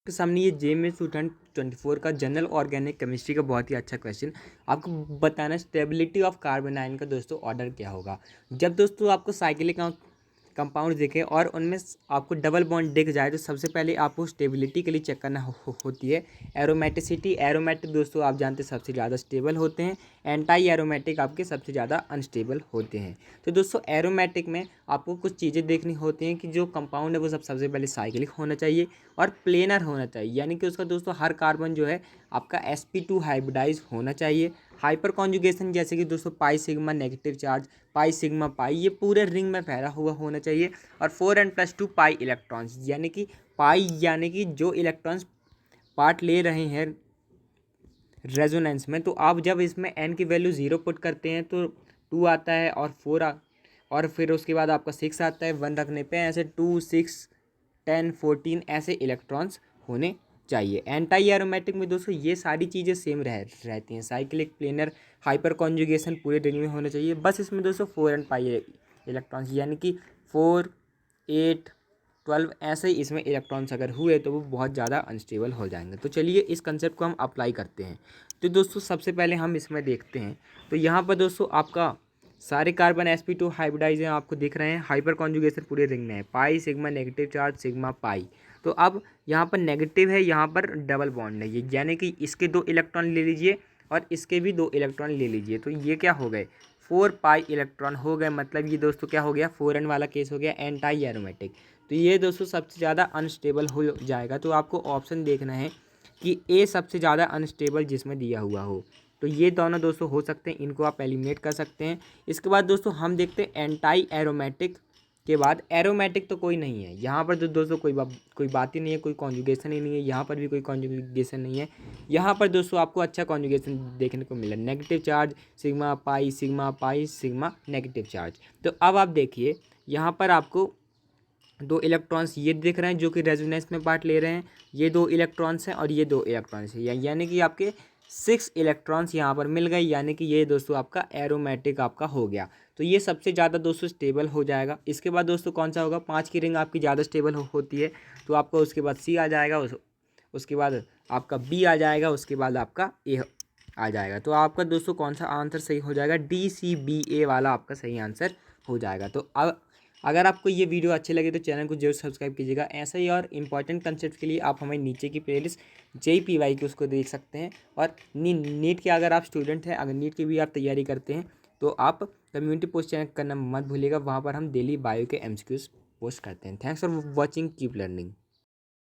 आपके सामने ये JMS 2024 का जनरल ऑर्गेनिक केमिस्ट्री का बहुत ही अच्छा क्वेश्चन। आपको बताना स्टेबिलिटी ऑफ कार्बन आयन का दोस्तों ऑर्डर क्या होगा। जब दोस्तों आपको साइक्लिक कंपाउंड दिखे और उनमें आपको डबल बॉन्ड दिख जाए तो सबसे पहले आपको स्टेबिलिटी के लिए चेक करना होती है एरोमेटिसिटी। एरोमेटिक दोस्तों आप जानते हैं सबसे ज़्यादा स्टेबल होते हैं, एंटी एरोमेटिक आपके सबसे ज़्यादा अनस्टेबल होते हैं। तो दोस्तों एरोमेटिक में आपको कुछ चीज़ें देखनी होती हैं कि जो कंपाउंड है वो सबसे पहले साइक्लिक होना चाहिए और प्लेनर होना चाहिए, यानी कि उसका दोस्तों हर कार्बन जो है आपका sp2 हाइब्रिडाइज होना चाहिए। हाइपर कॉन्जुगेशन जैसे कि दोस्तों pi sigma negative charge, pi sigma pi, ये पूरे रिंग में फैला हुआ होना चाहिए। और 4n+2 पाई इलेक्ट्रॉन्स, यानी कि पाई यानी कि जो इलेक्ट्रॉन्स पार्ट ले रहे हैं रेजोनेंस में, तो आप जब इसमें n की वैल्यू 0 पुट करते हैं तो 2 आता है और 4 और फिर उसके बाद आपका 6 आता है 1 रखने पे। ऐसे 2, 6, 10, 14 ऐसे इलेक्ट्रॉन्स होने चाहिए। एंटी एरोमेटिक में दोस्तों ये सारी चीज़ें सेम रहती हैं, साइक्लिक, प्लेनर, हाइपर कॉन्जुगेशन पूरे रिंग में होना चाहिए। बस इसमें दोस्तों 4n पाई इलेक्ट्रॉन्स यानी कि 4, 8, 12 ऐसे ही इसमें इलेक्ट्रॉन्स अगर हुए तो वो बहुत ज़्यादा अनस्टेबल हो जाएंगे। तो चलिए इस कंसेप्ट को हम अप्लाई करते हैं। तो दोस्तों सबसे पहले हम इसमें देखते हैं, तो यहाँ पर दोस्तों आपका सारे कार्बन sp2 हाइब्रिडाइज हैं, आपको दिख रहे हैं। हाइपर कॉन्जुगेशन पूरे रिंग में है, pi sigma negative charge sigma pi. तो अब यहाँ पर नेगेटिव है, यहाँ पर डबल बॉन्ड है, ये यानी कि इसके 2 इलेक्ट्रॉन ले लीजिए और इसके भी 2 इलेक्ट्रॉन ले लीजिए। तो ये क्या हो गए 4 पाई इलेक्ट्रॉन हो गए, मतलब ये दोस्तों क्या हो गया 4n वाला केस हो गया एंटी एरोमेटिक। तो ये दोस्तों सबसे ज़्यादा अनस्टेबल हो जाएगा। तो आपको ऑप्शन देखना है कि ए सबसे ज़्यादा अनस्टेबल जिसमें दिया हुआ हो। तो ये दोनों दोस्तों हो सकते हैं, इनको आप एलिमिनेट कर सकते हैं। इसके बाद दोस्तों हम देखते हैं एंटी एरोमेटिक के बाद एरोमेटिक तो कोई नहीं है यहाँ पर। तो दोस्तों कोई बात ही नहीं है, कोई कॉन्जुगेशन ही नहीं है, यहाँ पर भी कोई कॉन्जुगेशन नहीं है। यहाँ पर दोस्तों आपको अच्छा कॉन्जुगेशन देखने को मिला, negative charge sigma pi sigma negative charge. तो अब आप देखिए यहाँ पर आपको 2 इलेक्ट्रॉन्स ये दिख रहे हैं जो कि रेजोनेंस में पार्ट ले रहे हैं, ये 2 इलेक्ट्रॉन्स हैं और ये 2 इलेक्ट्रॉन्स हैं, यानी कि आपके 6 इलेक्ट्रॉन्स यहाँ पर मिल गए, यानी कि ये दोस्तों आपका एरोमेटिक आपका हो गया। तो ये सबसे ज़्यादा दोस्तों स्टेबल हो जाएगा। इसके बाद दोस्तों कौन सा होगा, 5 की रिंग आपकी ज़्यादा स्टेबल होती है, तो आपका उसके बाद C आ जाएगा, उसके बाद आपका B आ जाएगा, उसके बाद आपका A आ जाएगा। तो आपका दोस्तों कौन सा आंसर सही हो जाएगा, DCBA वाला आपका सही आंसर हो जाएगा। तो अब अगर आपको ये वीडियो अच्छे लगे तो चैनल को जरूर सब्सक्राइब कीजिएगा। ऐसा ही और इम्पॉर्टेंट कंसेप्ट के लिए आप हमें नीचे की प्लेलिस्ट JPY की उसको देख सकते हैं। और नीट के अगर आप स्टूडेंट हैं, अगर नीट की भी आप तैयारी करते हैं तो आप कम्युनिटी पोस्ट चैनल करना मत भूलिएगा, वहाँ पर हम डेली बायो के MCQs पोस्ट करते हैं। Thanks for watching, keep learning.